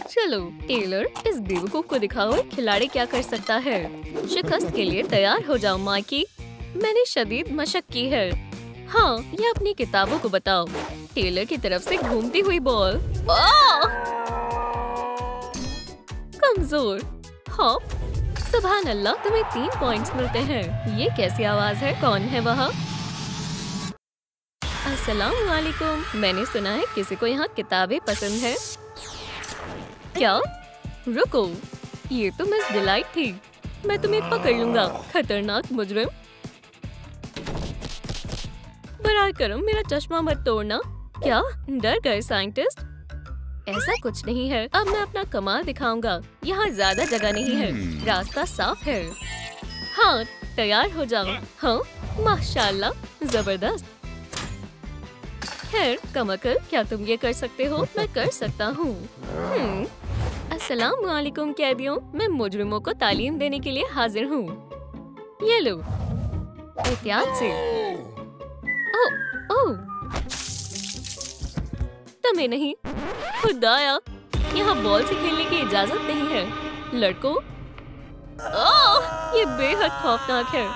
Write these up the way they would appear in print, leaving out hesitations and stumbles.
चलो टेलर, इस बेवकूफ को दिखाओ खिलाड़ी क्या कर सकता है। शिकस्त के लिए तैयार हो जाओ माइकी। मैंने शदीद मशक की है। हाँ, ये अपनी किताबों को बताओ। टेलर की तरफ से घूमती हुई बॉल। कमजोर। हाँ, सुभान अल्लाह, तुम्हें 3 पॉइंट्स मिलते हैं। ये कैसी आवाज है? कौन है वहाँ? अस्सलाम वालेकुम। मैंने सुना है किसी को यहाँ किताबें पसंद है। क्या? रुको, ये तो मिस डिलाइट थी। मैं तुम्हें पकड़ लूंगा, खतरनाक मुजरिम। बराए करम, मेरा चश्मा मत तोड़ना। क्या डर गए साइंटिस्ट? ऐसा कुछ नहीं है। अब मैं अपना कमाल दिखाऊंगा। यहाँ ज्यादा जगह नहीं है, रास्ता साफ है। हाँ, तैयार हो जाओ। हाँ, माशाल्लाह, जबरदस्त। खैर कमअकल, क्या तुम ये कर सकते हो? मैं कर सकता हूँ। अस्सलाम वालेकुम कैदियों, मैं मुजरिमों को तालीम देने के लिए हाजिर हूँ। ये लो, एहतियात से। ओह, तुम्हें नहीं। खुदाया, यहाँ बॉल से खेलने की इजाजत नहीं है लड़कों। ये बेहद खौफनाक है।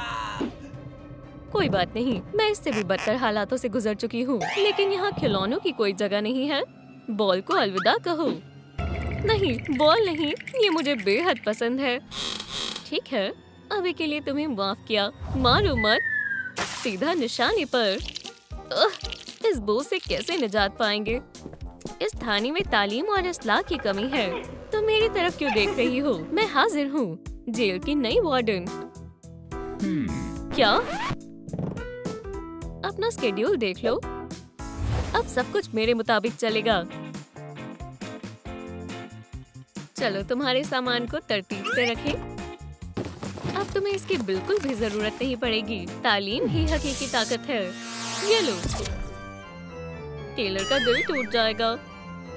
कोई बात नहीं, मैं इससे भी बदतर हालातों से गुजर चुकी हूँ। लेकिन यहाँ खिलौनों की कोई जगह नहीं है। बॉल को अलविदा कहो। नहीं, बॉल नहीं, ये मुझे बेहद पसंद है। ठीक है, अभी के लिए तुम्हें माफ किया। मारो मत, सीधा निशाने पर। इस बोझ से कैसे निजात पाएंगे? इस थाने में तालीम और इस्लाह की कमी है। तुम मेरी तरफ क्यों देख रही हो? मैं हाजिर हूँ, जेल की नई वार्डन। क्या? अपना स्केड्यूल देख लो। अब सब कुछ मेरे मुताबिक चलेगा। चलो, तुम्हारे सामान को तरतीब से रखें। अब तुम्हें इसकी बिल्कुल भी जरूरत नहीं पड़ेगी। तालीम ही हकीकी ताकत है। ये लो। टेलर का दिल टूट जाएगा।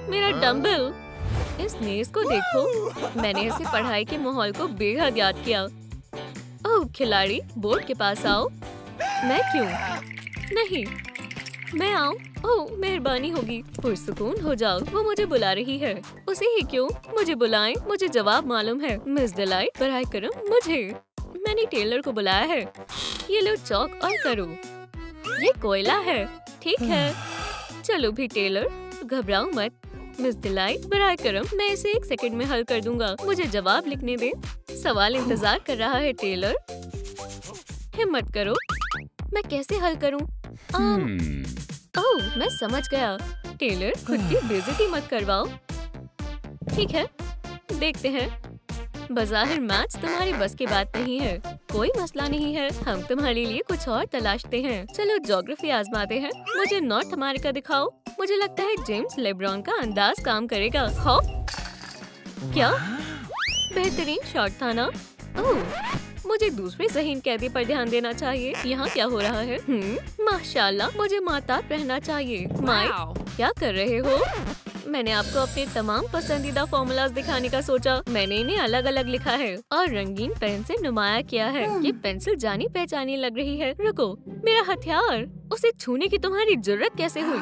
मेरा डम्बल। इस मेज को देखो। मैंने इसे पढ़ाई के माहौल को बेहद याद किया। ओह खिलाड़ी, बोर्ड के पास आओ। मैं क्यों? नहीं, मैं आऊँ? ओह मेहरबानी होगी। पुरसुकून हो जाओ, वो मुझे बुला रही है। उसे ही क्यों? मुझे बुलाएं, मुझे जवाब मालूम है। मिस डिलाइट, बराए करम मुझे। मैंने टेलर को बुलाया है। ये लो चौक और करो। ये कोयला है। ठीक है, चलो भी टेलर, घबराओ मत। मिस डिलाइट, बराए करम, मैं इसे 1 सेकंड में हल कर दूंगा। मुझे जवाब लिखने दे। सवाल इंतजार कर रहा है टेलर। हिम्मत करो। मैं कैसे हल करूं? ओह, मैं समझ गया। टेलर, खुद की बेइज्जती मत करवाओ। ठीक है, देखते हैं। बज़ाहिर मैच तुम्हारी बस की बात नहीं है। कोई मसला नहीं है, हम तुम्हारे लिए कुछ और तलाशते हैं। चलो ज्योग्राफी आजमाते हैं। मुझे नॉर्थ अमेरिका दिखाओ। मुझे लगता है जेम्स लेब्रॉन का अंदाज काम करेगा। हो? क्या? बेहतरीन शॉट था ना? ओह, मुझे दूसरे ज़हीन कैदी पर ध्यान देना चाहिए। यहाँ क्या हो रहा है? माशाल्लाह, मुझे माताब रहना चाहिए। माइक, क्या कर रहे हो? मैंने आपको अपने तमाम पसंदीदा फॉर्मूलाज दिखाने का सोचा। मैंने इन्हें अलग अलग लिखा है और रंगीन पेन से नुमाया किया है। ये पेंसिल जानी पहचानी लग रही है। रुको, मेरा हथियार। उसे छूने की तुम्हारी जुर्रत कैसे हुई?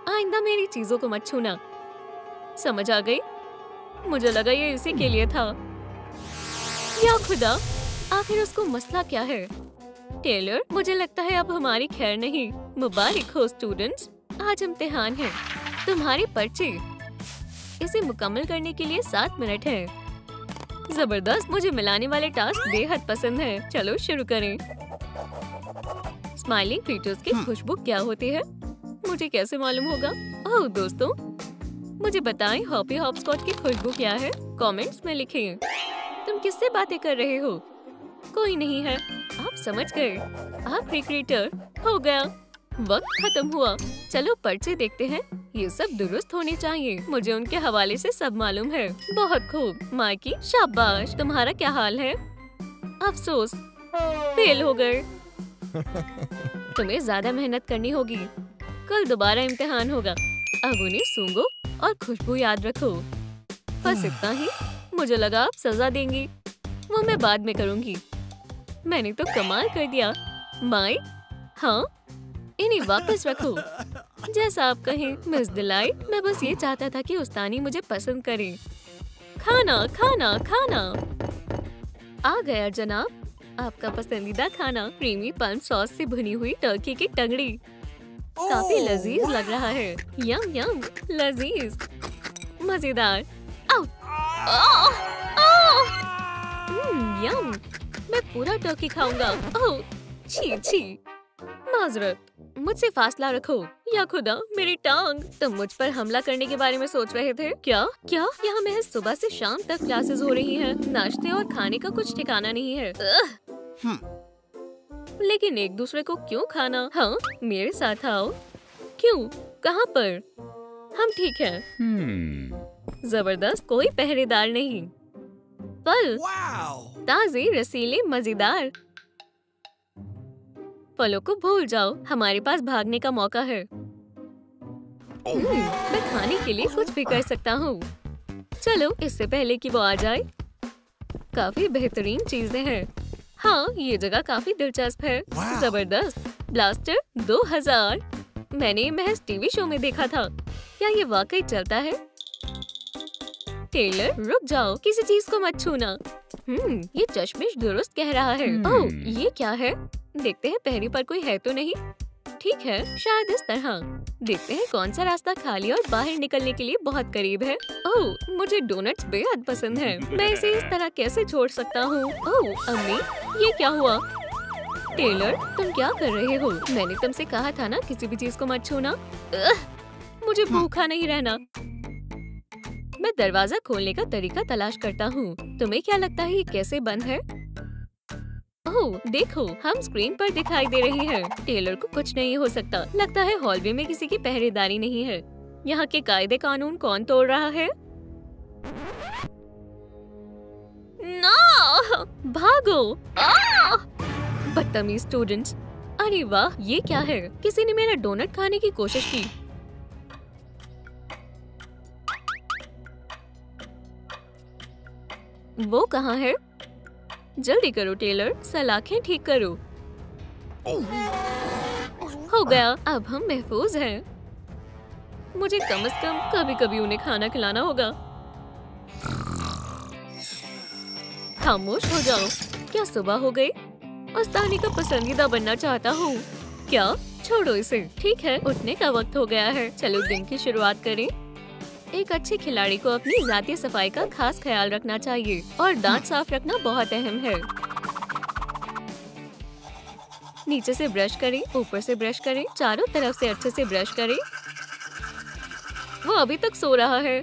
आइंदा मेरी चीजों को मत छूना। समझ आ गई? मुझे लगा ये इसी के लिए था। या खुदा, आखिर उसको मसला क्या है? टेलर, मुझे लगता है अब हमारी खैर नहीं। मुबारक हो स्टूडेंट्स, आज इम्तिहान है। तुम्हारे पर्चे। इसे मुकम्मल करने के लिए 7 मिनट हैं। जबरदस्त, मुझे मिलाने वाले टास्क बेहद पसंद हैं। चलो शुरू करें। स्माइलिंग फीचर्स की खुशबू क्या होती है? मुझे कैसे मालूम होगा? ओह दोस्तों, मुझे बताएं हॉपी हॉपस्कॉच की खुशबू क्या है? कमेंट्स में लिखें। तुम किससे बातें कर रहे हो? कोई नहीं है। आप समझ गए। आप क्रिकेटर हो गया। वक्त खत्म हुआ। चलो पर्चे देखते हैं। ये सब दुरुस्त होने चाहिए। मुझे उनके हवाले से सब मालूम है। बहुत खूब माइकी, शाबाश। तुम्हारा क्या हाल है? अफसोस, फेल हो गए। तुम्हें ज्यादा मेहनत करनी होगी। कल दोबारा इम्तिहान होगा। अब उन्हें सूंघो और खुशबू याद रखो। बस इतना ही। मुझे लगा आप सजा देंगी। वो मैं बाद में करूँगी। मैंने तो कमाल कर दिया। माइक, हाँ, इन्हें वापस रखो। जैसा आप कहें मिस डिलाइट। मैं बस ये चाहता था कि उस्तानी मुझे पसंद करे। खाना खाना खाना। आ गया जनाब आपका पसंदीदा खाना, क्रीमी पल्म सॉस से भुनी हुई टर्की की टंगड़ी। काफी लजीज लग रहा है। यम यम, लजीज, मजेदार। यम, मैं पूरा टर्की खाऊंगा। ओह छी छी, माजरत, मुझसे फासला रखो। या खुदा मेरी टांग। तुम मुझ पर हमला करने के बारे में सोच रहे थे क्या? क्या यहाँ महज सुबह से शाम तक क्लासेस हो रही हैं। नाश्ते और खाने का कुछ ठिकाना नहीं है। लेकिन एक दूसरे को क्यों खाना? हाँ, मेरे साथ आओ। क्यों? कहाँ पर? हम ठीक हैं। जबरदस्त, कोई पहरेदार नहीं। फल ताजे, रसीले, मजेदार। फलों को भूल जाओ, हमारे पास भागने का मौका है। मैं खाने के लिए कुछ भी कर सकता हूँ। चलो इससे पहले कि वो आ जाए। काफी बेहतरीन चीजें हैं। हाँ, ये जगह काफी दिलचस्प है। जबरदस्त। ब्लास्टर 2000। मैंने ये महज टीवी शो में देखा था। क्या ये वाकई चलता है? टेलर रुक जाओ, किसी चीज को मत छूना। ये चश्मिश दुरुस्त कह रहा है। ओह, ये क्या है? देखते हैं पहली पर कोई है तो नहीं। ठीक है, शायद इस तरह। देखते हैं कौन सा रास्ता खाली और बाहर निकलने के लिए बहुत करीब है। ओह, मुझे डोनट्स बेहद पसंद हैं। मैं इसे इस तरह कैसे छोड़ सकता हूँ? ओह अम्मी, ये क्या हुआ? टेलर, तुम क्या कर रहे हो? मैंने तुमसे कहा था ना किसी भी चीज को मत छूना। मुझे भूखा नहीं रहना। मैं दरवाजा खोलने का तरीका तलाश करता हूँ। तुम्हें क्या लगता है ये कैसे बंद है? ओह देखो, हम स्क्रीन पर दिखाई दे रही है। टेलर को कुछ नहीं हो सकता। लगता है हॉलवे में किसी की पहरेदारी नहीं है। यहाँ के कायदे कानून कौन तोड़ रहा है? ना, भागो। बदतमीज स्टूडेंट्स। अरे वाह, ये क्या है? किसी ने मेरा डोनट खाने की कोशिश की। वो कहाँ है? जल्दी करो टेलर, सलाखें ठीक करो। हो गया, अब हम महफूज हैं। मुझे कम से कम कभी कभी उन्हें खाना खिलाना होगा। खामोश हो जाओ। क्या सुबह हो गई? उस्तानी का पसंदीदा बनना चाहता हूँ। क्या? छोड़ो इसे। ठीक है, उठने का वक्त हो गया है। चलो दिन की शुरुआत करें। एक अच्छे खिलाड़ी को अपनी जाती सफाई का खास ख्याल रखना चाहिए और दांत साफ रखना बहुत अहम है। नीचे से ब्रश करें, ऊपर से ब्रश करें, चारों तरफ से अच्छे से ब्रश करें। वो अभी तक सो रहा है।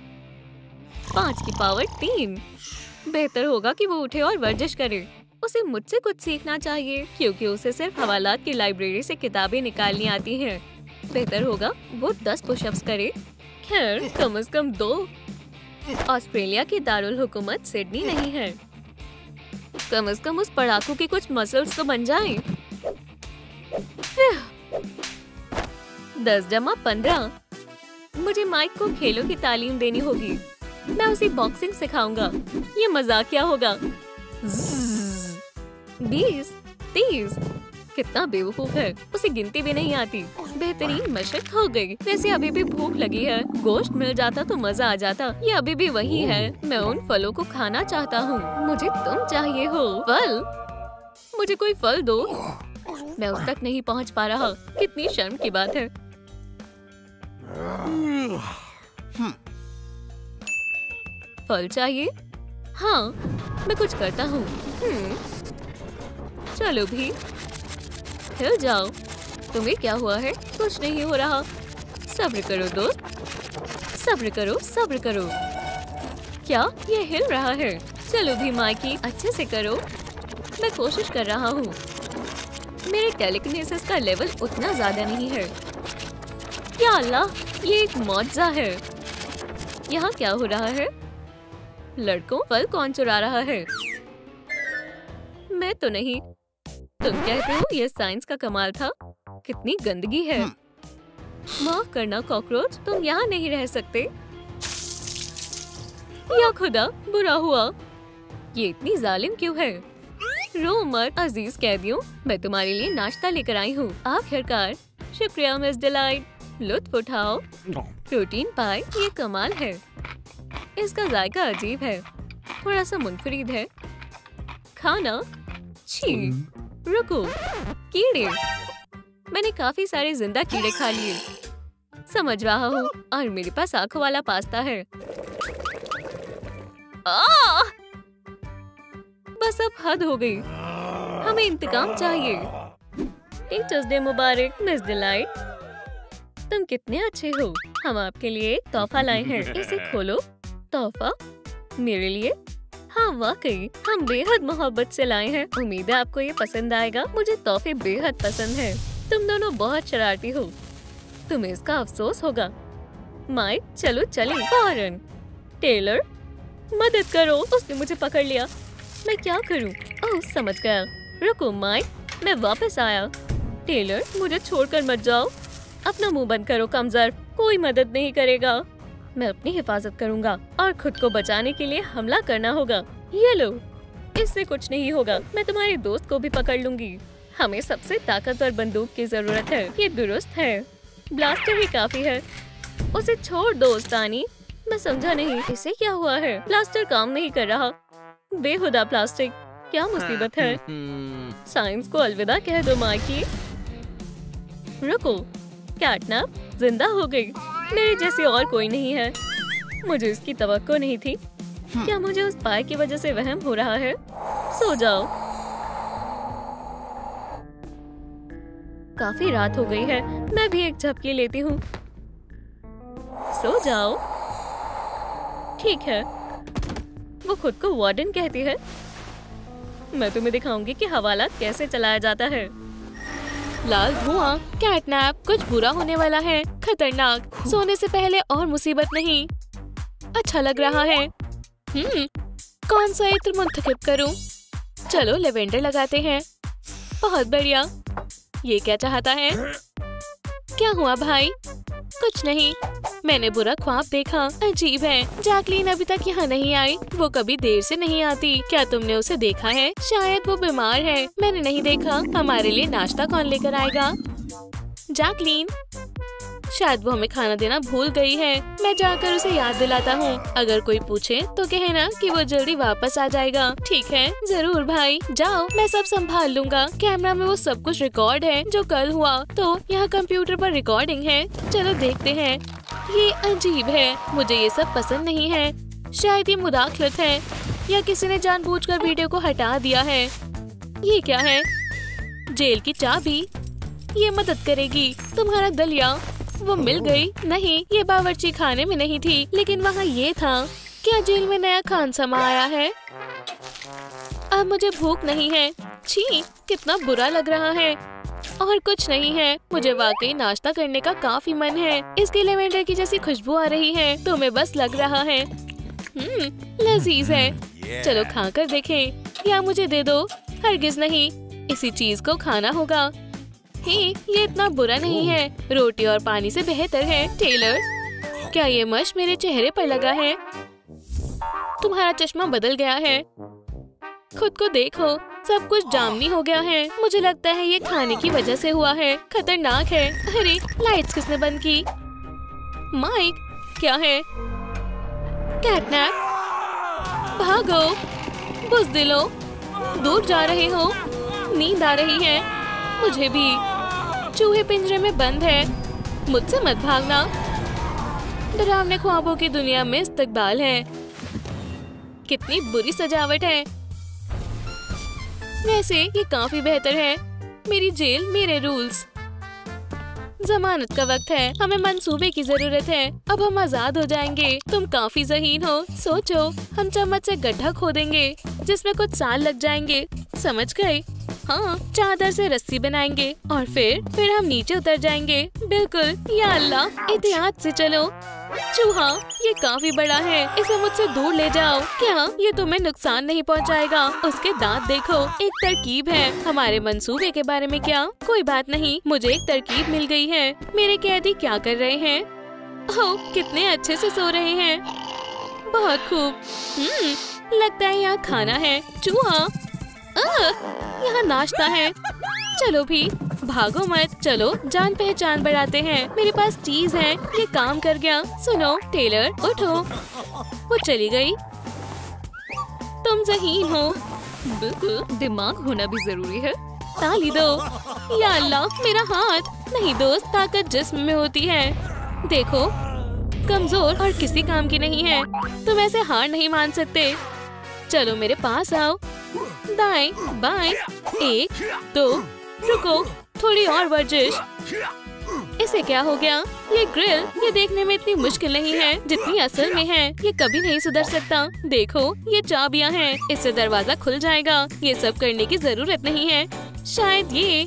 5 की पावर 3। बेहतर होगा कि वो उठे और वर्जिश करे। उसे मुझसे कुछ सीखना चाहिए क्योंकि उसे सिर्फ हवालात की लाइब्रेरी से किताबें निकालनी आती हैं। बेहतर होगा वो 10 पुशअप्स करे। खैर, कम से कम 2। ऑस्ट्रेलिया की दारुल हुकूमत सिडनी नहीं है। कम से कम उस पढ़ाकू की कुछ मसल्स तो बन जाएं। 10 जमा 15। मुझे माइक को खेलों की तालीम देनी होगी। मैं उसे बॉक्सिंग सिखाऊंगा। ये मजाकिया होगा। 20, 30। कितना बेवकूफ है, उसे गिनती भी नहीं आती। बेहतरीन मशक हो गई। वैसे अभी भी भूख लगी है। गोश्त मिल जाता तो मजा आ जाता। ये अभी भी वही है। मैं उन फलों को खाना चाहता हूँ। मुझे तुम चाहिए हो। फल? मुझे कोई फल दो। मैं उस तक नहीं पहुँच पा रहा। कितनी शर्म की बात है। फल चाहिए? हाँ, मैं कुछ करता हूँ। चलो भी, हिल जाओ। तुम्हें क्या हुआ है? कुछ नहीं हो रहा। सब्र करो दोस्त, सब्र करो, सब्र करो। क्या ये हिल रहा है? चलो भी माइकी, अच्छे से करो। मैं कोशिश कर रहा हूँ। मेरे टेलीकिनेसिस का लेवल उतना ज्यादा नहीं है। या अल्लाह, ये एक मौजज़ा है। यहाँ क्या हो रहा है? लड़कों, फल कौन चुरा रहा है? मैं तो नहीं। तुम कहते हो ये साइंस का कमाल था? कितनी गंदगी है। माफ करना कॉकरोच, तुम यहाँ नहीं रह सकते। या खुदा, बुरा हुआ। ये इतनी जालिम क्यों है? रो मत अजीज कैदियों, मैं तुम्हारे लिए नाश्ता लेकर आई हूँ। आखिरकार। शुक्रिया मिस डिलाइट, लुत्फ उठाओ। प्रोटीन पाई, ये कमाल है। इसका जायका अजीब है, थोड़ा सा मुनफरिद है। खाना? छी, रुको, कीड़े। मैंने काफी सारे जिंदा कीड़े खा लिए। समझ रहा हूँ, और मेरे पास आंखों वाला पास्ता है। बस अब हद हो गई, हमें इंतकाम चाहिए। टीचर्स डे मुबारक मिस डिलाइट। तुम कितने अच्छे हो। हम आपके लिए एक तोहफा लाए हैं, इसे खोलो। तोहफा मेरे लिए? हाँ वाकई, हम बेहद मोहब्बत से लाए हैं। उम्मीद है आपको ये पसंद आएगा। मुझे तोहफे बेहद पसंद हैं। तुम दोनों बहुत शरारती हो, तुम्हें इसका अफसोस होगा। माइक चलो चलें फौरन। टेलर मदद करो, उसने मुझे पकड़ लिया। मैं क्या करूं? ओह समझ गया। रुको माइक, मैं वापस आया। टेलर मुझे छोड़कर मत जाओ। अपना मुंह बंद करो कमजोर, कोई मदद नहीं करेगा। मैं अपनी हिफाजत करूंगा और खुद को बचाने के लिए हमला करना होगा। ये लो, इससे कुछ नहीं होगा। मैं तुम्हारे दोस्त को भी पकड़ लूंगी। हमें सबसे ताकतवर बंदूक की जरूरत है। ये दुरुस्त है, ब्लास्टर ही काफी है। उसे छोड़ दो उस्तानी। मैं समझा नहीं, इसे क्या हुआ है? ब्लास्टर काम नहीं कर रहा। बेहुदा प्लास्टिक, क्या मुसीबत है। साइंस को अलविदा कह दो माइकी। रुको, कैटनैप जिंदा हो गई। मेरे जैसी और कोई नहीं है। मुझे इसकी तवक्को नहीं थी। क्या मुझे उस पाय की वजह से वहम हो रहा है? सो जाओ, काफी रात हो गई है। मैं भी एक झपकी लेती हूँ। सो जाओ। ठीक है, वो खुद को वार्डन कहती है। मैं तुम्हें दिखाऊंगी कि हवाला कैसे चलाया जाता है। लाल धुआं, कैटनैप, कुछ बुरा होने वाला है। खतरनाक, सोने से पहले और मुसीबत नहीं। अच्छा लग रहा है। कौन सा इत्र मुंतखब करूं? चलो लेवेंडर लगाते हैं। बहुत बढ़िया। ये क्या चाहता है? क्या हुआ भाई? कुछ नहीं, मैंने बुरा ख्वाब देखा। अजीब है, जैकलीन अभी तक यहाँ नहीं आई। वो कभी देर से नहीं आती। क्या तुमने उसे देखा है? शायद वो बीमार है। मैंने नहीं देखा। हमारे लिए नाश्ता कौन लेकर आएगा? जैकलीन, शायद वो हमें खाना देना भूल गई है। मैं जाकर उसे याद दिलाता हूँ। अगर कोई पूछे तो कहना कि वो जल्दी वापस आ जाएगा। ठीक है, जरूर भाई। जाओ, मैं सब संभाल लूंगा। कैमरा में वो सब कुछ रिकॉर्ड है जो कल हुआ। तो यहाँ कंप्यूटर पर रिकॉर्डिंग है। चलो देखते हैं। ये अजीब है, मुझे ये सब पसंद नहीं है। शायद ये मुदाखलत है या किसी ने जानबूझकर वीडियो को हटा दिया है। ये क्या है? जेल की चाबी, ये मदद करेगी। तुम्हारा दलिया, वो मिल गई। नहीं, ये बावर्ची खाने में नहीं थी, लेकिन वहाँ ये था। क्या जेल में नया खान समा आया है? अब मुझे भूख नहीं है। छी, कितना बुरा लग रहा है। और कुछ नहीं है। मुझे वाकई नाश्ता करने का काफी मन है। इसके लेवेंडर की जैसी खुशबू आ रही है। तुम्हें बस लग रहा है। लजीज है। चलो खा कर देखें। या मुझे दे दो। हरगिज नहीं, इसी चीज को खाना होगा। ये इतना बुरा नहीं है। रोटी और पानी से बेहतर है। टेलर, क्या ये मश मेरे चेहरे पर लगा है? तुम्हारा चश्मा बदल गया है। खुद को देखो, सब कुछ जामनी हो गया है। मुझे लगता है ये खाने की वजह से हुआ है। खतरनाक है। अरे, लाइट्स किसने बंद की? माइक, क्या है? कैटनैप, भागो, बुज़दिलो, दूर जा रहे हो। नींद आ रही है। मुझे भी। चूहे पिंजरे में बंद है। मुझसे मत भागना। डरावने ख्वाबों की दुनिया में इस्तकबाल है। कितनी बुरी सजावट है। वैसे ये काफी बेहतर है। मेरी जेल, मेरे रूल्स। जमानत का वक्त है। हमें मंसूबे की जरूरत है। अब हम आजाद हो जाएंगे। तुम काफी ज़हीन हो। सोचो, हम चम्मच से गड्ढा खोदेंगे जिसमें कुछ साल लग जाएंगे। समझ गए? हाँ, चादर से रस्सी बनाएंगे और फिर हम नीचे उतर जाएंगे। बिल्कुल। या अल्लाह, एहतियात से चलो। चूहा, ये काफी बड़ा है। इसे मुझसे दूर ले जाओ। क्या ये तुम्हें नुकसान नहीं पहुंचाएगा? उसके दांत देखो। एक तरकीब है। हमारे मंसूबे के बारे में क्या? कोई बात नहीं, मुझे एक तरकीब मिल गई है। मेरे कैदी क्या कर रहे हैं? ओह, कितने अच्छे से सो रहे हैं। बहुत खूब। लगता है यहाँ खाना है। चूहा, यहाँ नाश्ता है। चलो भी, भागो मत। चलो जान पहचान बढ़ाते हैं। मेरे पास चीज है, ये काम कर गया। सुनो टेलर, उठो। वो चली गई। तुम ज़हीन हो। बिल्कुल, दिमाग होना भी जरूरी है। ताली दो। या अल्लाह, मेरा हाथ। नहीं दोस्त, ताकत जिस्म में होती है। देखो, कमजोर और किसी काम की नहीं है। तुम ऐसे हार नहीं मान सकते। चलो मेरे पास आओ। दाएं बाएं, 1 2, रुको, थोड़ी और वर्जिश। इसे क्या हो गया? ये ग्रिल, ये देखने में इतनी मुश्किल नहीं है जितनी असल में है। ये कभी नहीं सुधर सकता। देखो, ये चाबियां हैं, इससे दरवाजा खुल जाएगा। ये सब करने की जरूरत नहीं है। शायद ये।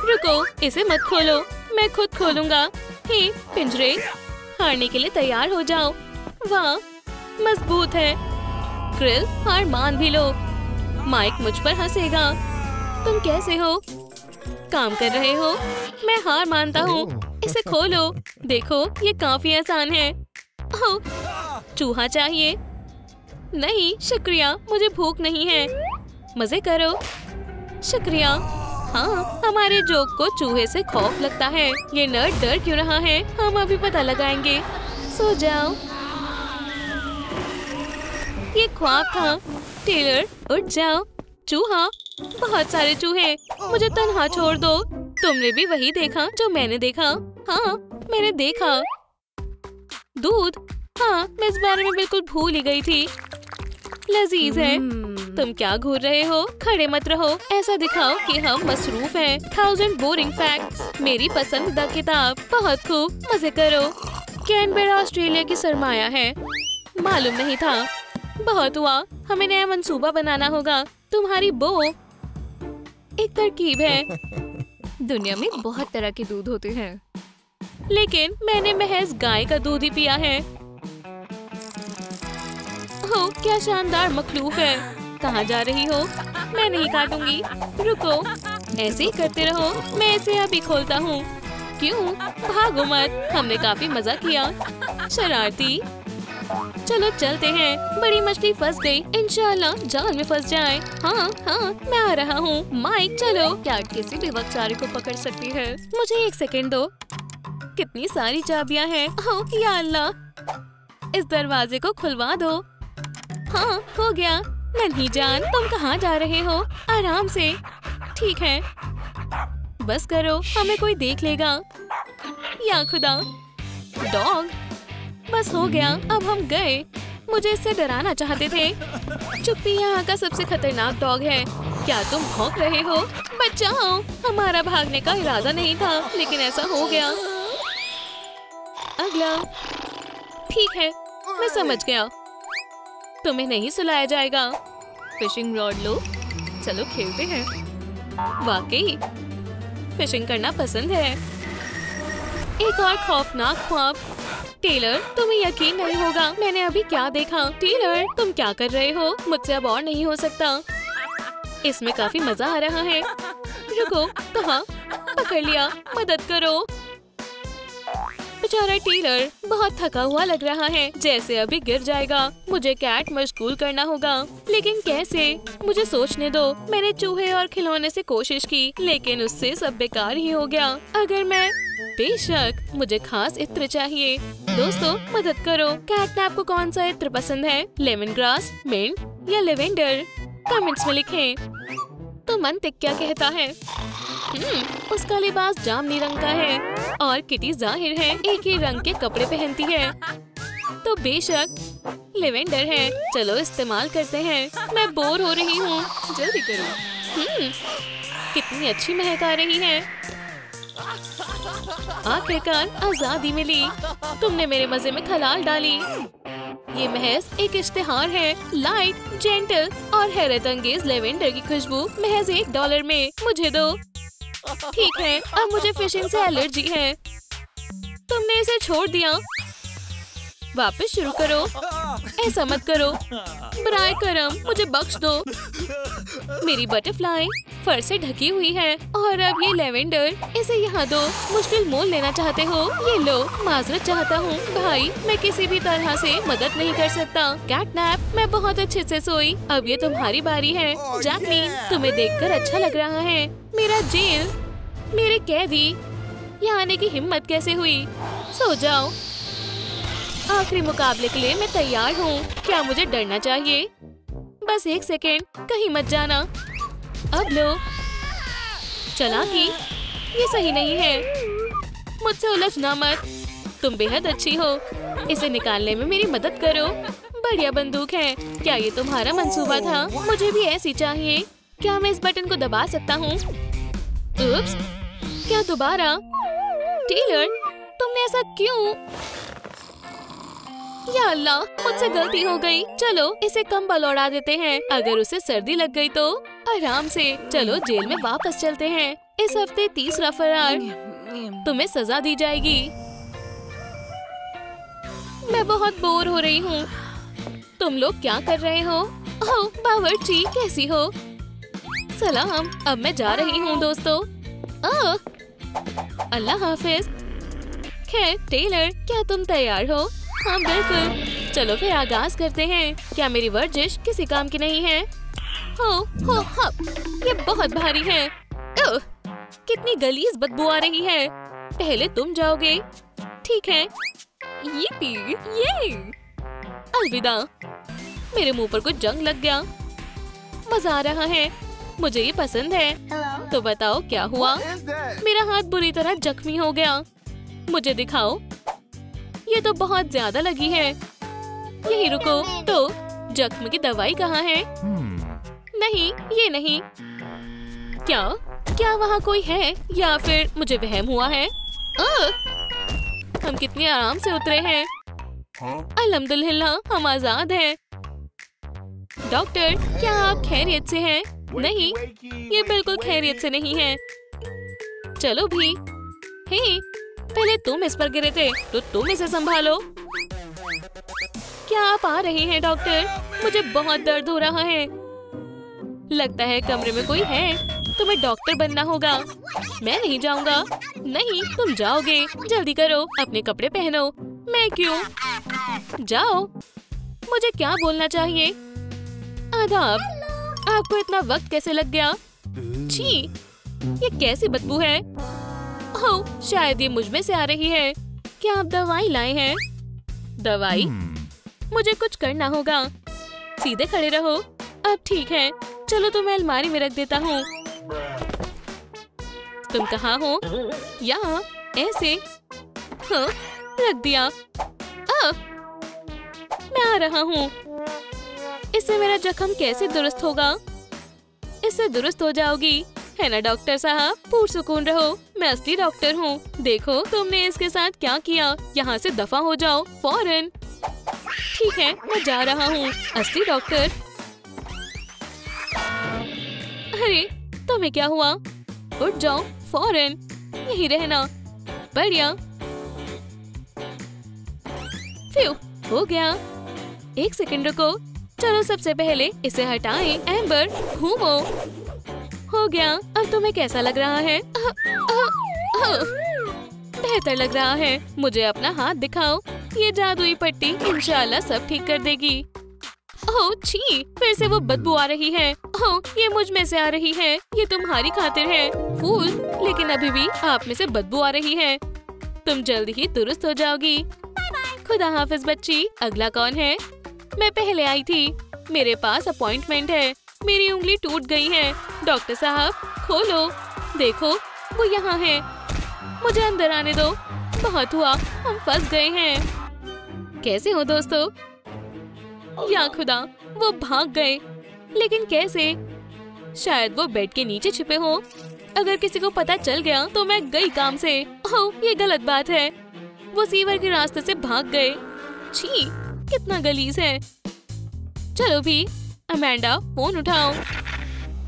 रुको, इसे मत खोलो, मैं खुद खोलूंगा। हे पिंजरे, हारने के लिए तैयार हो जाओ। वाह, मजबूत है। ग्रिल, हार मान भी लो। माइक मुझ पर हंसेगा। तुम कैसे हो? काम कर रहे हो? मैं हार मानता हूँ। इसे खोलो। देखो, ये काफी आसान है। ओह, चूहा चाहिए? नहीं शुक्रिया, मुझे भूख नहीं है। मजे करो। शुक्रिया। हाँ, हमारे जोक को चूहे से खौफ लगता है। ये नर्ड डर क्यों रहा है? हम अभी पता लगाएंगे। सो जाओ। ये ख्वाब था। टेलर, उठ जाओ। चूहा, बहुत सारे चूहे, मुझे तन्हा छोड़ दो। तुमने भी वही देखा जो मैंने देखा? हाँ, मैंने देखा। दूध? हाँ, मैं इस बारे में बिल्कुल भूल ही गई थी। लजीज है। तुम क्या घूर रहे हो? खड़े मत रहो, ऐसा दिखाओ कि हम मसरूफ हैं। 1000 बोरिंग फैक्ट्स, मेरी पसंदीदा किताब। बहुत खूब, मजे करो। कैनबेरा ऑस्ट्रेलिया की सरमाया है। मालूम नहीं था। बहुत हुआ, हमें नया मंसूबा बनाना होगा। तुम्हारी बो एक तरकीब है। दुनिया में बहुत तरह के दूध होते हैं, लेकिन मैंने महज गाय का दूध ही पिया है। ओह, क्या शानदार मखलूक है। कहाँ जा रही हो? मैं नहीं काटूंगी। रुको, ऐसे ही करते रहो। मैं इसे अभी खोलता हूँ। क्यों? भागो मत, हमने काफी मजा किया। शरारती। चलो चलते हैं। बड़ी मछली फंस गई, इंशाल्लाह जाल में फंस जाए। हाँ हाँ, मैं आ रहा हूँ। माइक, चलो। क्या किसी भी वक्त चारे को पकड़ सकती है? मुझे 1 सेकंड दो। कितनी सारी चाबियां हैं। ओह या अल्लाह, इस दरवाजे को खुलवा दो। हाँ, हो गया। नन्ही जान, तुम कहाँ जा रहे हो? आराम से। ठीक है, बस करो, हमें कोई देख लेगा। या खुदा, डॉग। बस हो गया, अब हम गए। मुझे इससे डराना चाहते थे। चुप्पी यहाँ का सबसे खतरनाक डॉग है। क्या तुम भौंक रहे हो? बचाओ। हमारा भागने का इरादा नहीं था, लेकिन ऐसा हो गया। अगला। ठीक है, मैं समझ गया। तुम्हें नहीं सुलाया जाएगा। फिशिंग रॉड लो, चलो खेलते हैं। वाकई फिशिंग करना पसंद है। एक और खौफनाक ख्वाब। टेलर, तुम्हें यकीन नहीं होगा मैंने अभी क्या देखा। टेलर, तुम क्या कर रहे हो? मुझसे अब और नहीं हो सकता। इसमें काफी मजा आ रहा है। रुको, कहाँ? पकड़ लिया, मदद करो। बेचारा टेलर बहुत थका हुआ लग रहा है, जैसे अभी गिर जाएगा। मुझे कैट मशगूल करना होगा, लेकिन कैसे? मुझे सोचने दो। मैंने चूहे और खिलौने से कोशिश की, लेकिन उससे सब बेकार ही हो गया। अगर मैं बेशक, मुझे खास इत्र चाहिए। दोस्तों, मदद करो। कैटनैप को कौन सा इत्र पसंद है? लेमन ग्रास, मिंट या लेवेंडर? कमेंट्स में लिखें। तो मंतिक क्या कहता है? उसका लिबास जामुनी रंग का है और किटी जाहिर है एक ही रंग के कपड़े पहनती है, तो बेशक लेवेंडर है। चलो इस्तेमाल करते हैं। मैं बोर हो रही हूँ, जल्दी करो। कितनी अच्छी महक आ रही है। आखिरकार आजादी मिली। तुमने मेरे मजे में खलाल डाली। ये महज एक इश्तिहार है। लाइट, जेंटल और हैरत अंगेज लेवेंडर की खुशबू महज $1 में। मुझे दो। ठीक है, अब मुझे फिशिंग से एलर्जी है। तुमने इसे छोड़ दिया। वापस शुरू करो। ऐसा मत करो, बराए करम मुझे बख्श दो। मेरी बटरफ्लाई फर से ढकी हुई है और अब ये लेवेंडर, इसे यहाँ दो। मुश्किल मोल लेना चाहते हो? ये लो। माजरत चाहता हूँ भाई, मैं किसी भी तरह से मदद नहीं कर सकता। कैटनैप, मैं बहुत अच्छे से सोई। अब ये तुम्हारी बारी है। जैकलीन, तुम्हें देखकर अच्छा लग रहा है। मेरा जेल, मेरे कैदी, यहाँ आने की हिम्मत कैसे हुई? सो जाओ। आखिरी मुकाबले के लिए मैं तैयार हूँ। क्या मुझे डरना चाहिए? बस 1 सेकेंड, कहीं मत जाना। अब लो। चालाकी, ये सही नहीं है। मुझसे उलझना मत। तुम बेहद अच्छी हो। इसे निकालने में मेरी मदद करो। बढ़िया बंदूक है। क्या ये तुम्हारा मंसूबा था? मुझे भी ऐसी चाहिए। क्या मैं इस बटन को दबा सकता हूँ? उप्स, क्या दोबारा? टेलर, तुमने ऐसा क्यों? या अल्लाह, मुझसे गलती हो गई। चलो इसे कंबल उड़ा देते हैं। अगर उसे सर्दी लग गई तो आराम से। चलो जेल में वापस चलते हैं। इस हफ्ते तीसरा फरार। तुम्हें सजा दी जाएगी। मैं बहुत बोर हो रही हूँ। तुम लोग क्या कर रहे हो? ओह बावर्ची, कैसी हो? सलाम, अब मैं जा रही हूँ दोस्तों। अल्लाह हाफिज। खैर टेलर, क्या तुम तैयार हो? हाँ बिल्कुल। चलो फिर आगाज करते हैं। क्या मेरी वर्जिश किसी काम की नहीं है? हो, ये बहुत भारी है। ओह, कितनी गलीज बदबू आ रही है। पहले तुम जाओगे। ठीक है। ये अलविदा। मेरे मुंह पर कुछ जंग लग गया। मजा आ रहा है। मुझे ये पसंद है। तो बताओ क्या हुआ? मेरा हाथ बुरी तरह जख्मी हो गया। मुझे दिखाओ। ये तो बहुत ज्यादा लगी है। यही रुको। तो जख्म की दवाई कहाँ है? नहीं, ये नहीं। क्या वहाँ कोई है या फिर मुझे वहम हुआ है? हम कितने आराम से उतरे हैं। अल्हम्दुलिल्लाह, हम आजाद हैं। डॉक्टर, क्या आप खैरियत से हैं? नहीं, ये बिल्कुल खैरियत से नहीं है। चलो भी। हे, पहले तुम इस पर गिरे थे तो तुम इसे संभालो। क्या आप आ रहे हैं डॉक्टर? मुझे बहुत दर्द हो रहा है। लगता है कमरे में कोई है। तुम्हें डॉक्टर बनना होगा। मैं नहीं जाऊंगा। नहीं, तुम जाओगे। जल्दी करो, अपने कपड़े पहनो। मैं क्यों? जाओ। मुझे क्या बोलना चाहिए? आदाब। आपको इतना वक्त कैसे लग गया? छी, ये कैसी बदबू है? ओह, शायद ये मुझ में से आ रही है। क्या आप दवाई लाए हैं? दवाई? मुझे कुछ करना होगा। सीधे खड़े रहो। अब ठीक है। चलो तुम्हें अलमारी में रख देता हूँ। तुम कहाँ हो? यहाँ, ऐसे। हाँ, रख दिया। मैं आ रहा हूँ। इससे मेरा जख्म कैसे दुरुस्त होगा? इससे दुरुस्त हो जाओगी, है ना डॉक्टर साहब? पुरसुकून रहो। मैं असली डॉक्टर हूँ। देखो तुमने इसके साथ क्या किया। यहाँ से दफा हो जाओ फौरन। ठीक है, मैं जा रहा हूँ। असली डॉक्टर। अरे, तुम्हें क्या हुआ? उठ जाओ फौरन। यहीं रहना। बढ़िया। फ्यू, हो गया। 1 सेकंड रुको। चलो सबसे पहले इसे हटाएं। एम्बर, घूमो। हो गया। अब तुम्हें कैसा लग रहा है? बेहतर लग रहा है। मुझे अपना हाथ दिखाओ। ये जादुई पट्टी इंशाल्लाह सब ठीक कर देगी। ओह छी, फिर से वो बदबू आ रही है। ओह, ये मुझ में से आ रही है। ये तुम्हारी खातिर है फूल, लेकिन अभी भी आप में से बदबू आ रही है। तुम जल्द ही दुरुस्त हो जाओगी। खुदा हाफिज बच्ची। अगला कौन है? मैं पहले आई थी। मेरे पास अपॉइंटमेंट है। मेरी उंगली टूट गई है। डॉक्टर साहब, खोलो। देखो, वो यहाँ है। मुझे अंदर आने दो। बहुत हुआ, हम फंस गए हैं। कैसे हो दोस्तों? या खुदा, वो भाग गए। लेकिन कैसे? शायद वो बेड के नीचे छिपे हो। अगर किसी को पता चल गया तो मैं गई काम से। ओह, ये गलत बात है। वो सीवर के रास्ते से भाग गए। छी, कितना गलीज है। चलो भी, अमेंडा फोन उठाओ।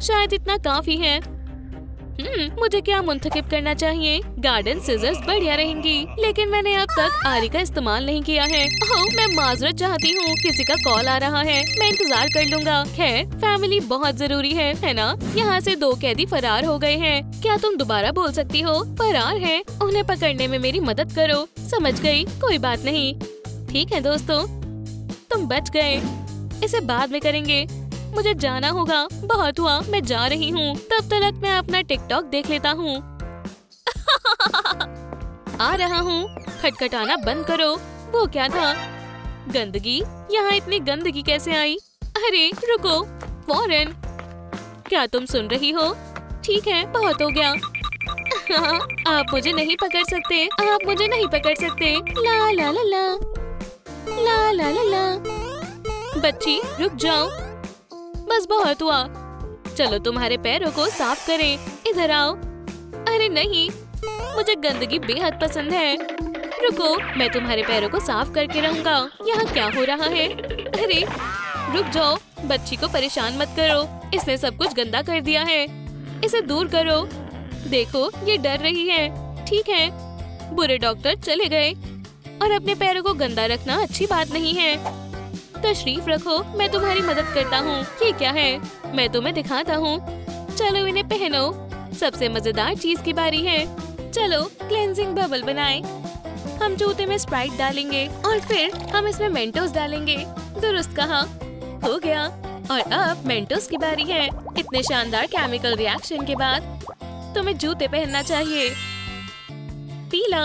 शायद इतना काफी है। मुझे क्या मुंतखब करना चाहिए? गार्डन सिजर्स बढ़िया रहेंगी, लेकिन मैंने अब तक आरी का इस्तेमाल नहीं किया है। ओह, मैं माजरत चाहती हूँ। किसी का कॉल आ रहा है। मैं इंतजार कर लूंगा। खैर, फैमिली बहुत जरूरी है ना? यहाँ से 2 कैदी फरार हो गए हैं। क्या तुम दोबारा बोल सकती हो? फरार है। उन्हें पकड़ने में मेरी मदद करो। समझ गई, कोई बात नहीं। ठीक है दोस्तों, तुम बच गए। इसे बाद में करेंगे। मुझे जाना होगा। बहुत हुआ, मैं जा रही हूँ। तब तक मैं अपना टिकटॉक देख लेता हूँ। आ रहा हूँ। खटखटाना बंद करो। वो क्या था? गंदगी? यहाँ इतनी गंदगी कैसे आई? अरे रुको, फौरन! क्या तुम सुन रही हो? ठीक है, बहुत हो गया। आप मुझे नहीं पकड़ सकते, आप मुझे नहीं पकड़ सकते। ला ला ला ला ला ला ला ला। बच्ची रुक जाओ, बस बहुत हुआ। चलो तुम्हारे पैरों को साफ करें। इधर आओ। अरे नहीं, मुझे गंदगी बेहद पसंद है। रुको, मैं तुम्हारे पैरों को साफ करके रहूंगा। यहाँ क्या हो रहा है? अरे रुक जाओ, बच्ची को परेशान मत करो, इसने सब कुछ गंदा कर दिया है। इसे दूर करो। देखो, ये डर रही है। ठीक है, बुरे डॉक्टर चले गए और अपने पैरों को गंदा रखना अच्छी बात नहीं है। तशरीफ रखो, मैं तुम्हारी मदद करता हूँ। ये क्या है? मैं तुम्हें दिखाता हूँ। चलो इन्हें पहनो। सबसे मजेदार चीज की बारी है। चलो क्लेंजिंग बबल बनाएं। हम जूते में स्प्राइट डालेंगे और फिर हम इसमें मेंटोस डालेंगे। दुरुस्त कहा। हो गया। और अब मेंटोस की बारी है। इतने शानदार केमिकल रिएक्शन के बाद तुम्हें जूते पहनना चाहिए। पीला,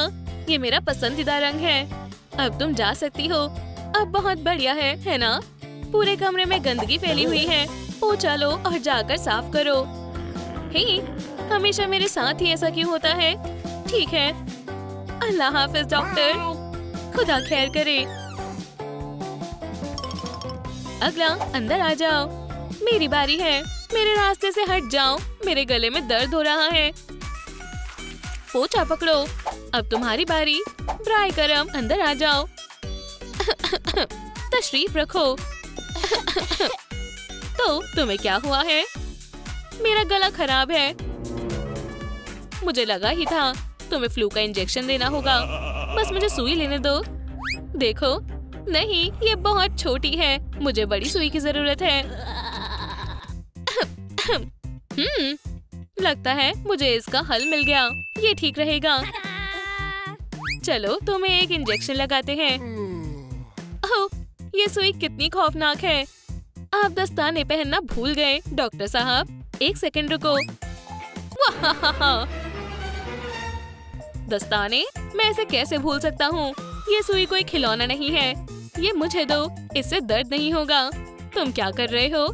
ये मेरा पसंदीदा रंग है। अब तुम जा सकती हो। अब बहुत बढ़िया है ना? पूरे कमरे में गंदगी फैली हुई है। पोंछा लो और जाकर साफ करो। हे, हमेशा मेरे साथ ही ऐसा क्यों होता है? ठीक है, अल्लाह हाफिज डॉक्टर, खुदा खैर करे। अगला, अंदर आ जाओ। मेरी बारी है। मेरे रास्ते से हट जाओ, मेरे गले में दर्द हो रहा है। पोंछा पकड़ो। अब तुम्हारी बारी। ब्राय करम, अंदर आ जाओ। तशरीफ रखो। तो तुम्हें क्या हुआ है? मेरा गला खराब है। मुझे लगा ही था। तुम्हें फ्लू का इंजेक्शन देना होगा। बस मुझे सुई लेने दो। देखो, नहीं, ये बहुत छोटी है। मुझे बड़ी सुई की जरूरत है। लगता है मुझे इसका हल मिल गया। ये ठीक रहेगा। चलो तुम्हें एक इंजेक्शन लगाते हैं। ओह, ये सुई कितनी खौफनाक है। आप दस्ताने पहनना भूल गए डॉक्टर साहब। एक सेकंड रुको। वाह, दस्ताने? मैं इसे कैसे भूल सकता हूँ? ये सुई कोई खिलौना नहीं है। ये मुझे दो, इससे दर्द नहीं होगा। तुम क्या कर रहे हो?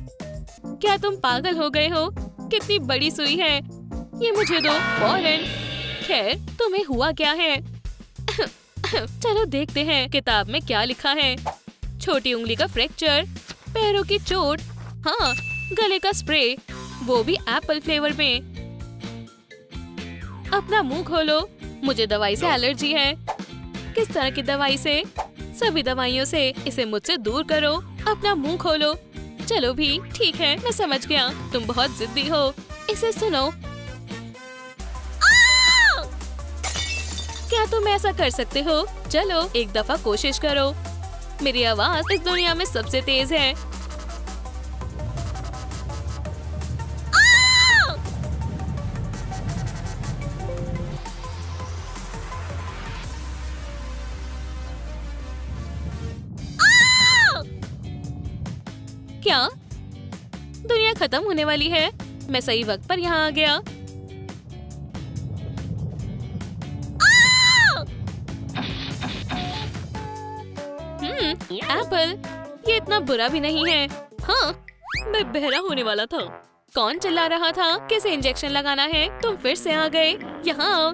क्या तुम पागल हो गए हो? कितनी बड़ी सुई है। ये मुझे दो फौरन। खैर, तुम्हें हुआ क्या है? चलो देखते हैं किताब में क्या लिखा है। छोटी उंगली का फ्रैक्चर, पैरों की चोट, हाँ, गले का स्प्रे, वो भी एप्पल फ्लेवर में। अपना मुंह खोलो। मुझे दवाई से एलर्जी है। किस तरह की दवाई से? सभी दवाइयों से। इसे मुझसे दूर करो। अपना मुंह खोलो। चलो भी, ठीक है, मैं समझ गया। तुम बहुत जिद्दी हो। इसे सुनो। क्या तुम ऐसा कर सकते हो? चलो एक दफा कोशिश करो। मेरी आवाज इस दुनिया में सबसे तेज है। क्या? दुनिया खत्म होने वाली है। मैं सही वक्त पर यहाँ आ गया। एप्पल, ये इतना बुरा भी नहीं है। हाँ, मैं बहरा होने वाला था। कौन चिल्ला रहा था? किसे इंजेक्शन लगाना है? तुम फिर से आ गए। यहाँ आओ।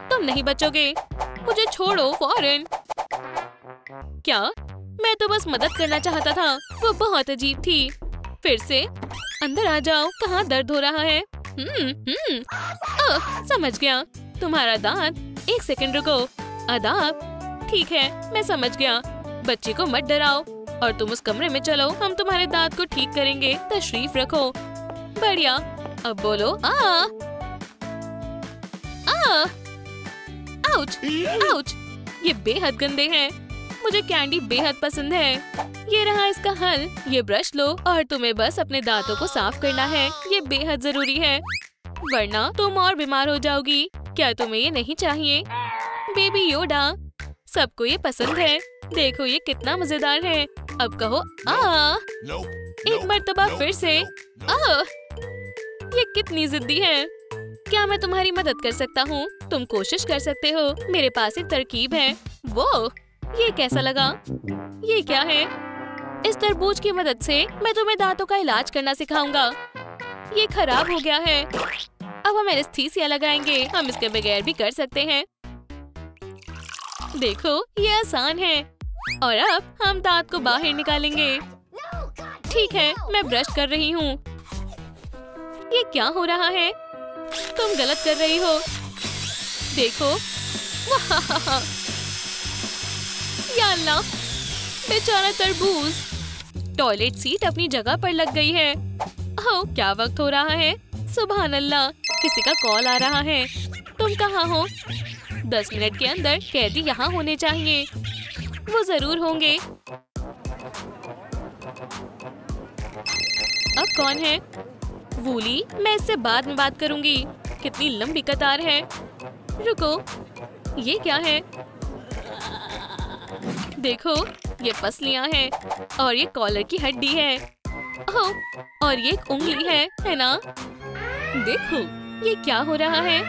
तुम नहीं बचोगे। मुझे छोड़ो फौरन। क्या? मैं तो बस मदद करना चाहता था। वो बहुत अजीब थी। फिर से अंदर आ जाओ। कहाँ दर्द हो रहा है? समझ गया। तुम्हारा दांत। एक सेकंड रुको। आदाब। ठीक है, मैं समझ गया। बच्ची को मत डराओ और तुम उस कमरे में चलो। हम तुम्हारे दांत को ठीक करेंगे। तशरीफ रखो। बढ़िया। अब बोलो आउच, आउच। ये बेहद गंदे हैं। मुझे कैंडी बेहद पसंद है। ये रहा इसका हल। ये ब्रश लो और तुम्हें बस अपने दांतों को साफ करना है। ये बेहद जरूरी है, वरना तुम और बीमार हो जाओगी। क्या तुम्हें ये नहीं चाहिए? बेबी योडा, सबको ये पसंद है। देखो ये कितना मजेदार है। अब कहो एक मर्तबा फिर से। ये कितनी जिद्दी है। क्या मैं तुम्हारी मदद कर सकता हूँ? तुम कोशिश कर सकते हो। मेरे पास एक तरकीब है। वो ये कैसा लगा? ये क्या है? इस तरबूज की मदद से मैं तुम्हें दांतों का इलाज करना सिखाऊंगा। ये खराब हो गया है। अब हम एनेस्थीसिया लगाएंगे। हम इसके बगैर भी कर सकते हैं। देखो, ये आसान है। और अब हम दांत को बाहर निकालेंगे। ठीक है, मैं ब्रश कर रही हूँ। ये क्या हो रहा है? तुम गलत कर रही हो। देखो, वाह! या अल्लाह, बेचारा तरबूज। टॉयलेट सीट अपनी जगह पर लग गई है। ओह, क्या वक्त हो रहा है? सुभान अल्लाह, किसी का कॉल आ रहा है। तुम कहाँ हो? 10 मिनट के अंदर कैदी यहाँ होने चाहिए। वो जरूर होंगे। अब कौन है? वूली, मैं इससे बाद में बात करूंगी। कितनी लंबी कतार है। रुको, ये क्या है? देखो, ये पसलियां हैं और ये कॉलर की हड्डी है। ओह, और ये एक उंगली है ना? देखो, ये क्या हो रहा है?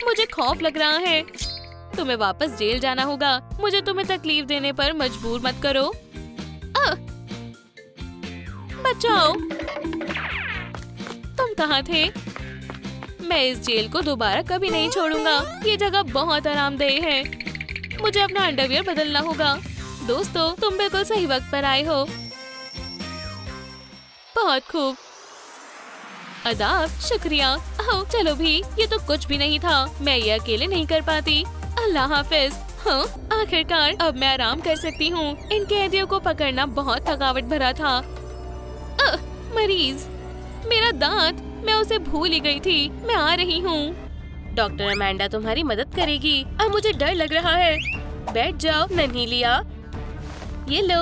मुझे खौफ लग रहा है। तुम्हें वापस जेल जाना होगा। मुझे तुम्हें तकलीफ देने पर मजबूर मत करो। बचाओ! तुम कहाँ थे? मैं इस जेल को दोबारा कभी नहीं छोड़ूंगा। ये जगह बहुत आरामदेह है। मुझे अपना अंडरवियर बदलना होगा। दोस्तों, तुम बिल्कुल सही वक्त पर आए हो। बहुत खूब। अदाब, शुक्रिया। ओह, चलो भी, ये तो कुछ भी नहीं था। मैं ये अकेले नहीं कर पाती। अल्लाह हाफिज। हाँ, आखिरकार अब मैं आराम कर सकती हूँ। इन कैदियों को पकड़ना बहुत थकावट भरा था। मरीज, मेरा दांत, मैं उसे भूल ही गई थी। मैं आ रही हूँ। डॉक्टर अमेंडा तुम्हारी मदद करेगी। अब मुझे डर लग रहा है। बैठ जाओ नन्ही लिया। ये लो,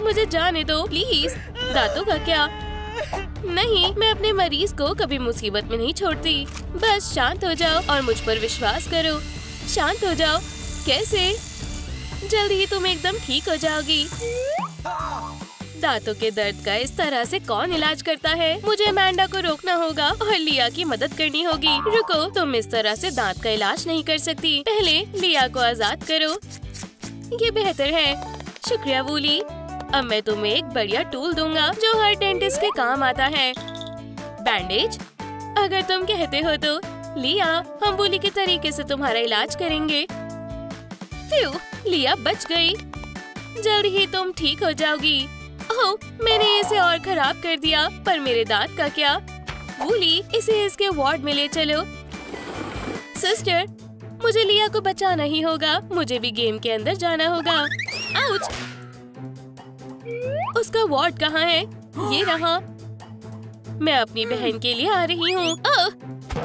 मुझे जाने दो प्लीज। दांतों का क्या? नहीं, मैं अपने मरीज को कभी मुसीबत में नहीं छोड़ती। बस शांत हो जाओ और मुझ पर विश्वास करो। शांत हो जाओ। कैसे? जल्द ही तुम एकदम ठीक हो जाओगी। दांतों के दर्द का इस तरह से कौन इलाज करता है? मुझे अमेंडा को रोकना होगा और लिया की मदद करनी होगी। रुको, तुम इस तरह से दांत का इलाज नहीं कर सकती। पहले लिया को आजाद करो। ये बेहतर है। शुक्रिया वूली। अब मैं तुम्हें एक बढ़िया टूल दूंगा जो हर डेंटिस्ट के काम आता है। बैंडेज, अगर तुम कहते हो तो। लिया, हम वूली के तरीके से तुम्हारा इलाज करेंगे। फ्यू, लिया बच गई। जल्द ही तुम ठीक हो जाओगी। ओह, मैंने इसे और खराब कर दिया। पर मेरे दांत का क्या? वूली, इसे इसके वार्ड में ले चलो। सिस्टर, मुझे लिया को बचाना ही होगा। मुझे भी गेम के अंदर जाना होगा। आउच! उसका वार्ड कहाँ है? ये रहा। मैं अपनी बहन के लिए आ रही हूँ।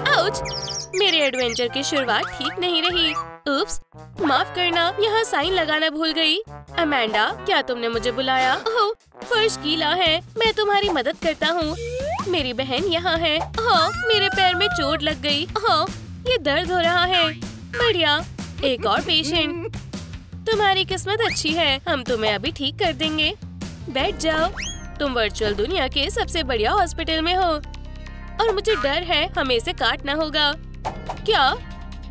आउच! मेरे एडवेंचर की शुरुआत ठीक नहीं रही। उप्स, माफ करना, यहाँ साइन लगाना भूल गई। अमेंडा, क्या तुमने मुझे बुलाया? ओह, फर्श गीला है। मैं तुम्हारी मदद करता हूँ। मेरी बहन यहाँ है। हाँ, मेरे पैर में चोट लग गई। हाँ, ये दर्द हो रहा है। बढ़िया, एक और पेशेंट। तुम्हारी किस्मत अच्छी है। हम तुम्हें अभी ठीक कर देंगे। बैठ जाओ। तुम वर्चुअल दुनिया के सबसे बढ़िया हॉस्पिटल में हो और मुझे डर है हमें इसे काटना होगा। क्या?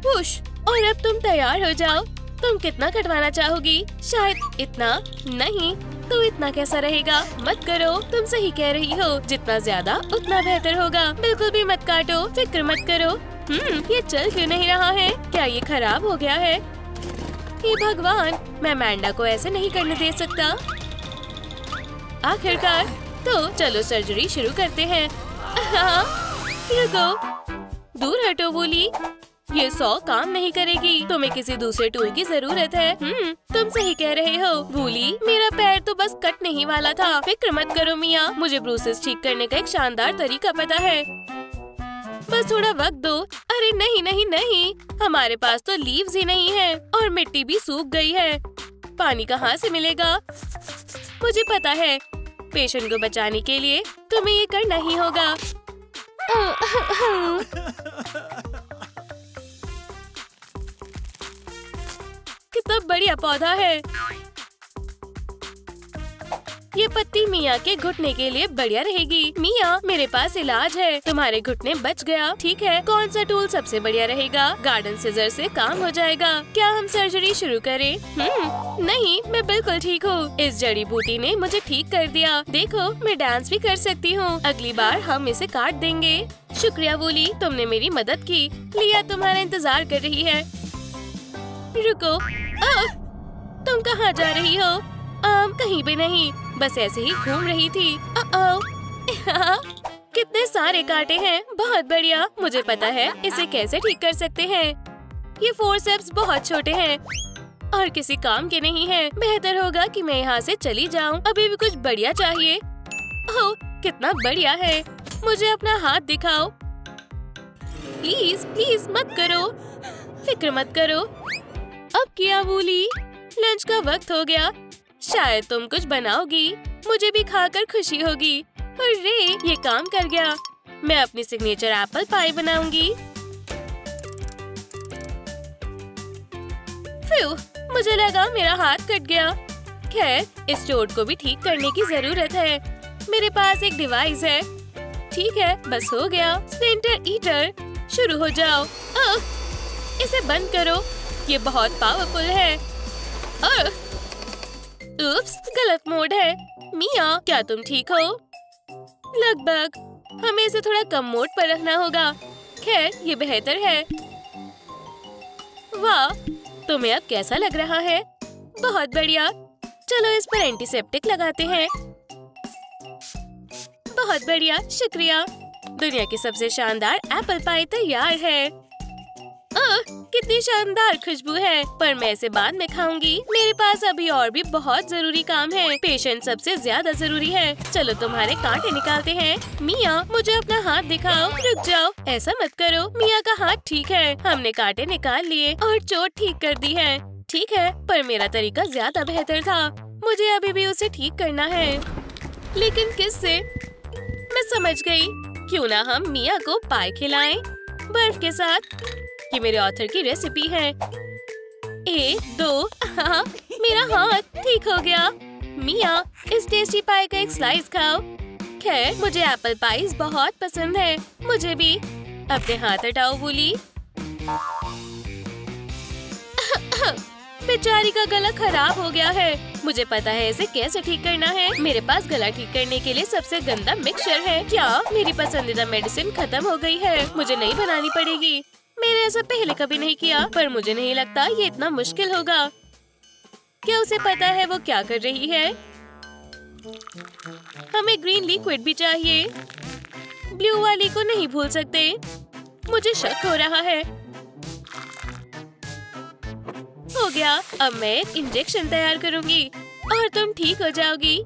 पुश। और अब तुम तैयार हो जाओ। तुम कितना कटवाना चाहोगी? शायद इतना? नहीं, तो इतना कैसा रहेगा? मत करो, तुम सही कह रही हो। जितना ज्यादा उतना बेहतर होगा। बिल्कुल भी मत काटो, फिक्र मत करो। ये चल क्यों नहीं रहा है? क्या ये खराब हो गया है? हे भगवान, मैं अमेंडा को ऐसे नहीं करने दे सकता। आखिरकार, तो चलो सर्जरी शुरू करते हैं। हाँ, रुको, दूर हटो वूली। ये 100 काम नहीं करेगी। तुम्हें किसी दूसरे टूल की जरूरत है। तुम सही कह रहे हो वूली। मेरा पैर तो बस कटने ही वाला था। फिक्र मत करो मिया, मुझे ब्रूसेस ठीक करने का एक शानदार तरीका पता है। बस थोड़ा वक्त दो। अरे नहीं नहीं नहीं, हमारे पास तो लीव्स ही नहीं है और मिट्टी भी सूख गई है। पानी कहाँ से मिलेगा? मुझे पता है, पेशेंट को बचाने के लिए तुम्हें ये करना ही होगा। कितना बढ़िया पौधा है। ये पत्ती मिया के घुटने के लिए बढ़िया रहेगी। मिया, मेरे पास इलाज है, तुम्हारे घुटने बच गया। ठीक है, कौन सा टूल सबसे बढ़िया रहेगा? गार्डन सीजर से काम हो जाएगा। क्या हम सर्जरी शुरू करें? नहीं, मैं बिल्कुल ठीक हूँ। इस जड़ी बूटी ने मुझे ठीक कर दिया। देखो, मैं डांस भी कर सकती हूँ। अगली बार हम इसे काट देंगे। शुक्रिया वूली, तुमने मेरी मदद की। लिया तुम्हारा इंतजार कर रही है। रुको, तुम कहाँ जा रही हो? कहीं भी नहीं, बस ऐसे ही घूम रही थी। कितने सारे कांटे हैं, बहुत बढ़िया। मुझे पता है इसे कैसे ठीक कर सकते हैं। ये फोर्सेप्स बहुत छोटे हैं और किसी काम के नहीं हैं। बेहतर होगा कि मैं यहाँ से चली जाऊँ। अभी भी कुछ बढ़िया चाहिए। ओह, कितना बढ़िया है। मुझे अपना हाथ दिखाओ। प्लीज प्लीज मत करो, फिक्र मत करो। अब क्या वूली, लंच का वक्त हो गया। शायद तुम कुछ बनाओगी, मुझे भी खाकर खुशी होगी। अरे, ये काम कर गया। मैं अपनी सिग्नेचर एप्पल पाई बनाऊंगी। फ्यू, मुझे लगा मेरा हाथ कट गया। खैर, इस चोट को भी ठीक करने की जरूरत है। मेरे पास एक डिवाइस है। ठीक है, बस हो गया। स्प्लिंटर ईटर, शुरू हो जाओ। इसे बंद करो, ये बहुत पावरफुल है। उप्स, गलत मोड है। मिया, क्या तुम ठीक हो? लगभग। हमें इसे थोड़ा कम मोड पर रखना होगा। खैर, ये बेहतर है। वाह, तुम्हें अब कैसा लग रहा है? बहुत बढ़िया। चलो इस पर एंटीसेप्टिक लगाते हैं। बहुत बढ़िया, शुक्रिया। दुनिया की सबसे शानदार एप्पल पाई तैयार है। कितनी शानदार खुशबू है, पर मैं इसे बाद में खाऊंगी। मेरे पास अभी और भी बहुत जरूरी काम है। पेशेंस सबसे ज्यादा जरूरी है। चलो तुम्हारे कांटे निकालते हैं। मिया, मुझे अपना हाथ दिखाओ। रुक जाओ, ऐसा मत करो। मिया का हाथ ठीक है। हमने कांटे निकाल लिए और चोट ठीक कर दी है। ठीक है, पर मेरा तरीका ज्यादा बेहतर था। मुझे अभी भी उसे ठीक करना है, लेकिन किससे? मैं समझ गई। क्यों ना हम मिया को पाई खिलाएं बर्फ के साथ। ये मेरे ऑथर की रेसिपी है। 1 2, हाँ, मेरा हाथ ठीक हो गया। मिया, इस टेस्टी पाई का एक स्लाइस खाओ। खैर, मुझे एप्पल पाइज बहुत पसंद है। मुझे भी। अपने हाथ हटाओ वूली। बेचारी का गला खराब हो गया है। मुझे पता है इसे कैसे ठीक करना है। मेरे पास गला ठीक करने के लिए सबसे गंदा मिक्सचर है। क्या मेरी पसंदीदा मेडिसिन खत्म हो गई है? मुझे नई बनानी पड़ेगी। मैंने ऐसा पहले कभी नहीं किया, पर मुझे नहीं लगता ये इतना मुश्किल होगा। क्या उसे पता है वो क्या कर रही है? हमें ग्रीन लिक्विड भी चाहिए। ब्लू वाली को नहीं भूल सकते। मुझे शक हो रहा है। हो गया। अब मैं एक इंजेक्शन तैयार करूंगी और तुम ठीक हो जाओगी।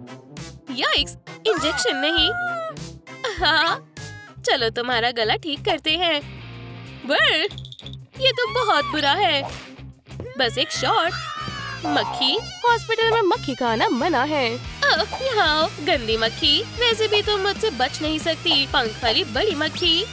याइक्स, इंजेक्शन नहीं। हाँ, चलो तुम्हारा गला ठीक करते हैं। ये तो बहुत बुरा है। बस एक शॉट। मक्खी, हॉस्पिटल में मक्खी का आना मना है। यहाँ गंदी मक्खी। वैसे भी तुम मुझसे बच नहीं सकती, पंख वाली बड़ी मक्खी।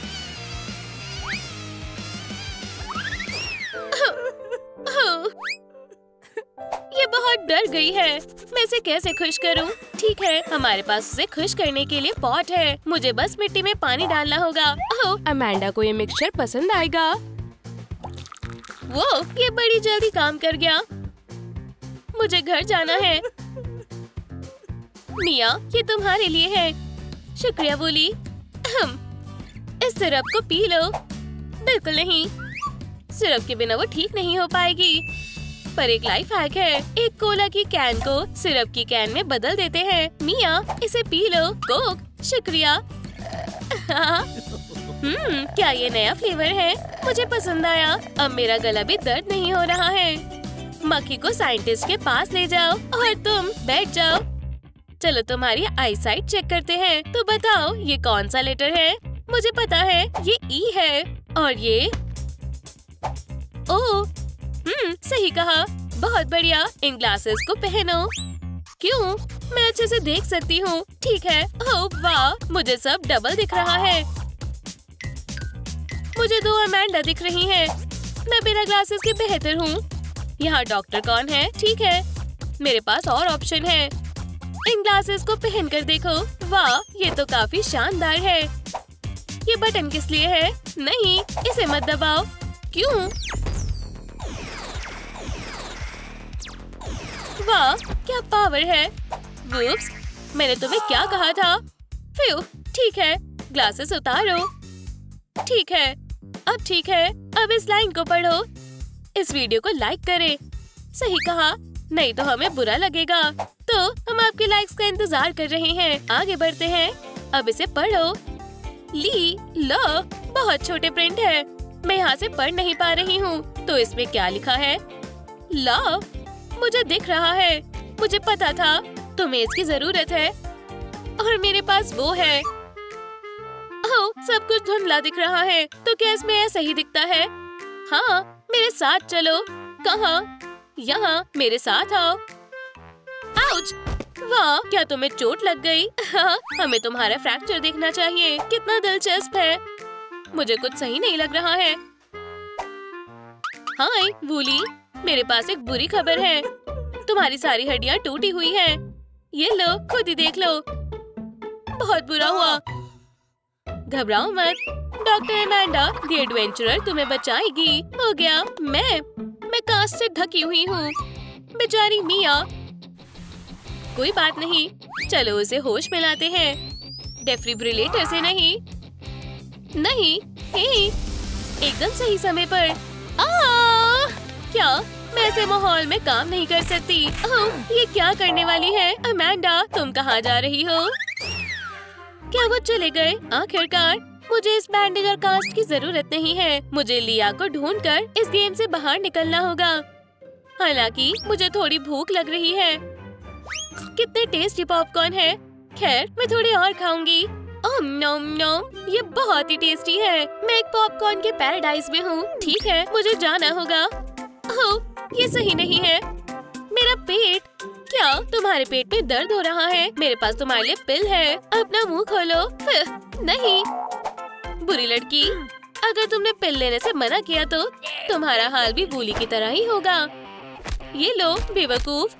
ये बहुत डर गई है। मैं इसे कैसे खुश करूं? ठीक है, हमारे पास उसे खुश करने के लिए पॉट है। मुझे बस मिट्टी में पानी डालना होगा। अमेंडा को ये मिक्सचर पसंद आएगा। वो, ये बड़ी जल्दी काम कर गया। मुझे घर जाना है। मिया, ये तुम्हारे लिए है। शुक्रिया वूली। इस सिरप को पी लो। बिल्कुल नहीं, सिरप के बिना वो ठीक नहीं हो पाएगी। पर एक लाइफ हैक है। एक कोला की कैन को सिरप की कैन में बदल देते हैं। मिया, इसे पी लो। कोक, शुक्रिया। क्या ये नया फ्लेवर है? मुझे पसंद आया। अब मेरा गला भी दर्द नहीं हो रहा है। मक्खी को साइंटिस्ट के पास ले जाओ और तुम बैठ जाओ। चलो तुम्हारी आई साइट चेक करते हैं। तो बताओ, ये कौन सा लेटर है? मुझे पता है, ये ई है। और ये ओ, सही कहा। बहुत बढ़िया। इन ग्लासेस को पहनो। क्यों? मैं अच्छे से देख सकती हूँ। ठीक है। ओह वाह, मुझे सब डबल दिख रहा है। मुझे 2 अमेंडा दिख रही हैं। मैं बिना ग्लासेस के बेहतर हूँ। यहाँ डॉक्टर कौन है? ठीक है, मेरे पास और ऑप्शन है। इन ग्लासेस को पहन कर देखो। वाह, ये तो काफी शानदार है। ये बटन किस लिए है? नहीं, इसे मत दबाओ। क्यों? वाह, क्या पावर है। वुप्स, मैंने तुम्हें क्या कहा था? फ्यू, ठीक है, ग्लासेस उतारो। ठीक है, अब ठीक है। अब इस लाइन को पढ़ो। इस वीडियो को लाइक करें। सही कहा, नहीं तो हमें बुरा लगेगा। तो हम आपके लाइक्स का इंतजार कर रहे हैं। आगे बढ़ते हैं। अब इसे पढ़ो। ली लो, बहुत छोटे प्रिंट है, मैं यहाँ से पढ़ नहीं पा रही हूँ। तो इसमें क्या लिखा है? लव। मुझे दिख रहा है, मुझे पता था तुम्हें इसकी जरूरत है और मेरे पास वो है। ओह, सब कुछ धुंधला दिख रहा है। तो क्या इसमें ऐसा ही दिखता है? हाँ, मेरे साथ चलो। कहाँ? यहाँ, मेरे साथ आओ। आउच! वाह, क्या तुम्हें चोट लग गई? हाँ, हमें तुम्हारा फ्रैक्चर देखना चाहिए। कितना दिलचस्प है। मुझे कुछ सही नहीं लग रहा है। हाय वूली, मेरे पास एक बुरी खबर है। तुम्हारी सारी हड्डियाँ टूटी हुई हैं। ये लो, खुद ही देख लो। बहुत बुरा हुआ। घबराओ मत, डॉक्टर एमेंडा द एडवेंचरर तुम्हें बचाएगी। हो गया। मैं कांच से ढकी हुई हूँ। बेचारी मिया। कोई बात नहीं, चलो उसे होश में लाते हैं। डेफिब्रिलेटर से नहीं। हे, एकदम सही समय पर। क्या मैं ऐसे माहौल में काम नहीं कर सकती? ओह, ये क्या करने वाली है? अमेंडा, तुम कहाँ जा रही हो? क्या वो चले गए? आखिरकार। मुझे इस बैंडेज और कास्ट की जरूरत नहीं है। मुझे लिया को ढूंढकर इस गेम से बाहर निकलना होगा। हालांकि मुझे थोड़ी भूख लग रही है। कितने टेस्टी पॉपकॉर्न है। खैर, मैं थोड़े और खाऊंगी। नोम नोम, ये बहुत ही टेस्टी है। मैं एक पॉपकॉर्न के पैराडाइज में हूँ। ठीक है, मुझे जाना होगा। ओह, ये सही नहीं है। मेरा पेट। क्या तुम्हारे पेट में दर्द हो रहा है? मेरे पास तुम्हारे लिए पिल है। अपना मुंह खोलो। नहीं, बुरी लड़की, अगर तुमने पिल लेने से मना किया तो तुम्हारा हाल भी वूली की तरह ही होगा। ये लो बेवकूफ,